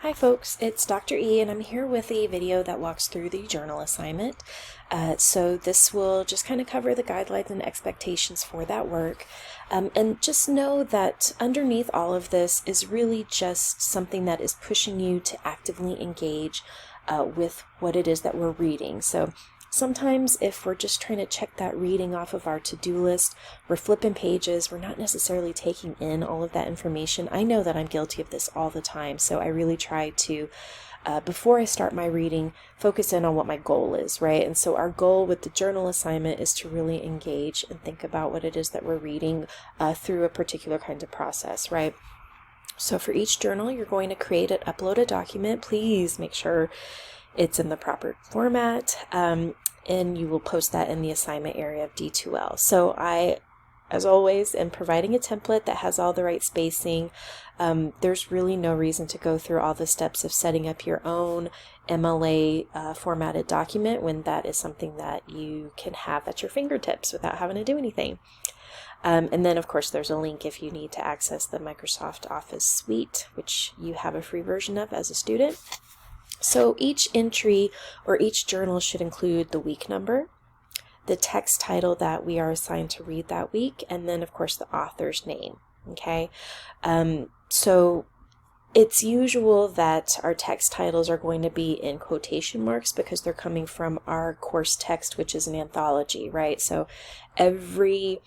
Hi folks, it's Dr. E and I'm here with a video that walks through the journal assignment. So this will just kind of cover the guidelines and expectations for that work. And just know that underneath all of this is really just something that is pushing you to actively engage with what it is that we're reading. So sometimes if we're just trying to check that reading off of our to-do list, we're flipping pages, we're not necessarily taking in all of that information. I know that I'm guilty of this all the time, so I really try to, before I start my reading, focus in on what my goal is, right? And so our goal with the journal assignment is to really engage and think about what it is that we're reading through a particular kind of process, right? So for each journal, you're going to create and upload a document. Please make sure it's in the proper format, and you will post that in the assignment area of D2L. So I, as always, am providing a template that has all the right spacing. There's really no reason to go through all the steps of setting up your own MLA formatted document when that is something that you can have at your fingertips without having to do anything. And then, of course, there's a link if you need to access the Microsoft Office suite, which you have a free version of as a student. So each entry or each journal should include the week number, the text title that we are assigned to read that week, and then, of course, the author's name, okay? So it's usual that our text titles are going to be in quotation marks because they're coming from our course text, which is an anthology, right? So every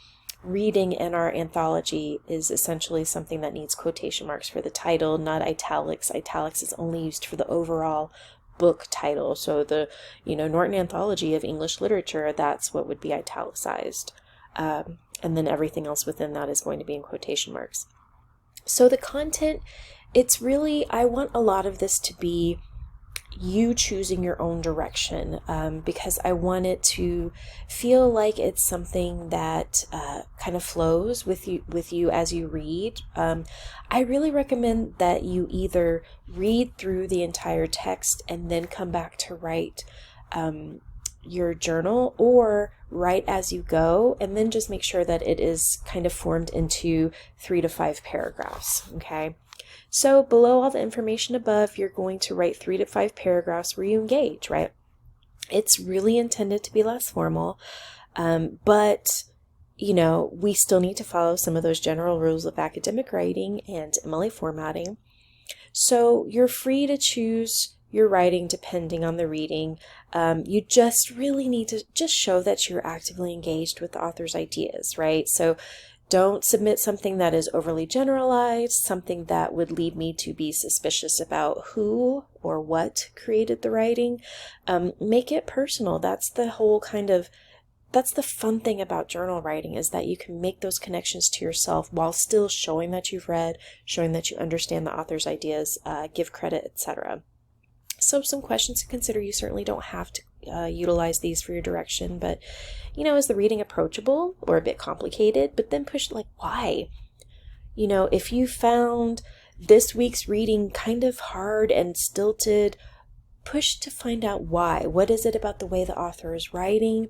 reading in our anthology is essentially something that needs quotation marks for the title, not italics. Italics is only used for the overall book title. So the, Norton Anthology of English Literature, that's what would be italicized. And then everything else within that is going to be in quotation marks. So the content, it's really, I want a lot of this to be you choosing your own direction, because I want it to feel like it's something that kind of flows with you as you read. I really recommend that you either read through the entire text and then come back to write your journal, or write as you go, and then just make sure that it is kind of formed into 3 to 5 paragraphs, okay? So below all the information above, you're going to write 3 to 5 paragraphs where you engage, right? It's really intended to be less formal, but we still need to follow some of those general rules of academic writing and MLA formatting. So you're free to choose your writing depending on the reading. You just really need to just show that you're actively engaged with the author's ideas, right? So don't submit something that is overly generalized, something that would lead me to be suspicious about who or what created the writing. Make it personal. That's the fun thing about journal writing, is that you can make those connections to yourself while still showing that you've read, showing that you understand the author's ideas, give credit, etc. So some questions to consider. You certainly don't have to utilize these for your direction, but is the reading approachable or a bit complicated? But then push why? If you found this week's reading kind of hard and stilted, push to find out why. What is it about the way the author is writing?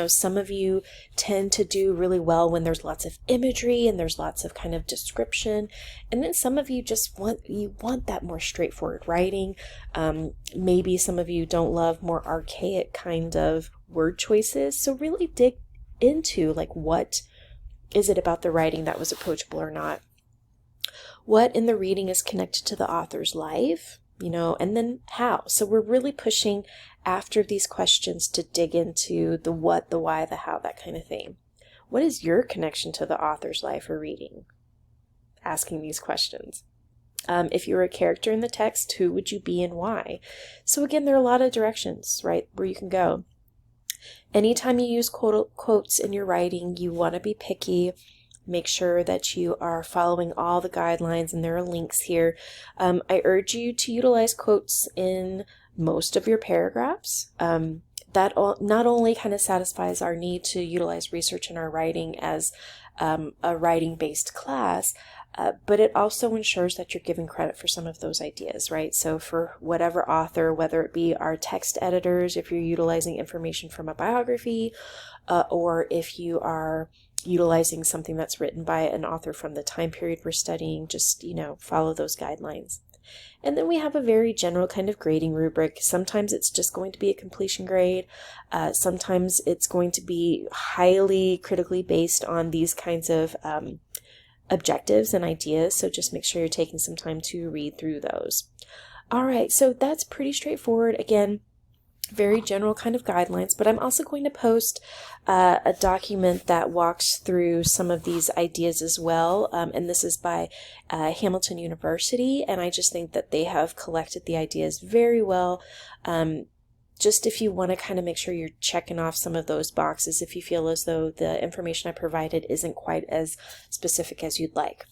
Some of you tend to do really well when there's lots of imagery and there's lots of kind of description. And then some of you just want that more straightforward writing. Maybe some of you don't love more archaic kind of word choices. So really dig into what is it about the writing that was approachable or not? What in the reading is connected to the author's life? And then how. So we're really pushing after these questions to dig into the what, the why, the how, that kind of thing. What is your connection to the author's life or reading? Asking these questions. If you were a character in the text, who would you be and why? So again, there are a lot of directions, right, where you can go. Anytime you use quotes in your writing, you want to be picky. Make sure that you are following all the guidelines, and there are links here. I urge you to utilize quotes in most of your paragraphs. That not only kind of satisfies our need to utilize research in our writing as a writing-based class, but it also ensures that you're giving credit for some of those ideas, right? So for whatever author, whether it be our text editors, if you're utilizing information from a biography, or if you are utilizing something that's written by an author from the time period we're studying, just, follow those guidelines. And then we have a very general kind of grading rubric. Sometimes it's just going to be a completion grade. Sometimes it's going to be highly critically based on these kinds of objectives and ideas. So just make sure you're taking some time to read through those. All right, so that's pretty straightforward. Again, very general kind of guidelines, but I'm also going to post a document that walks through some of these ideas as well, and this is by Hamilton University, and I just think that they have collected the ideas very well. Just if you want to kind of make sure you're checking off some of those boxes if you feel as though the information I provided isn't quite as specific as you'd like.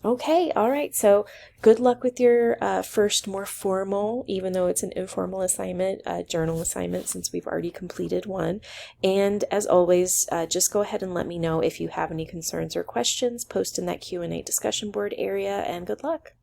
Okay, all right, so good luck with your first more formal, even though it's an informal assignment, journal assignment, since we've already completed one. And as always, just go ahead and let me know if you have any concerns or questions. Post in that Q&A discussion board area, and good luck.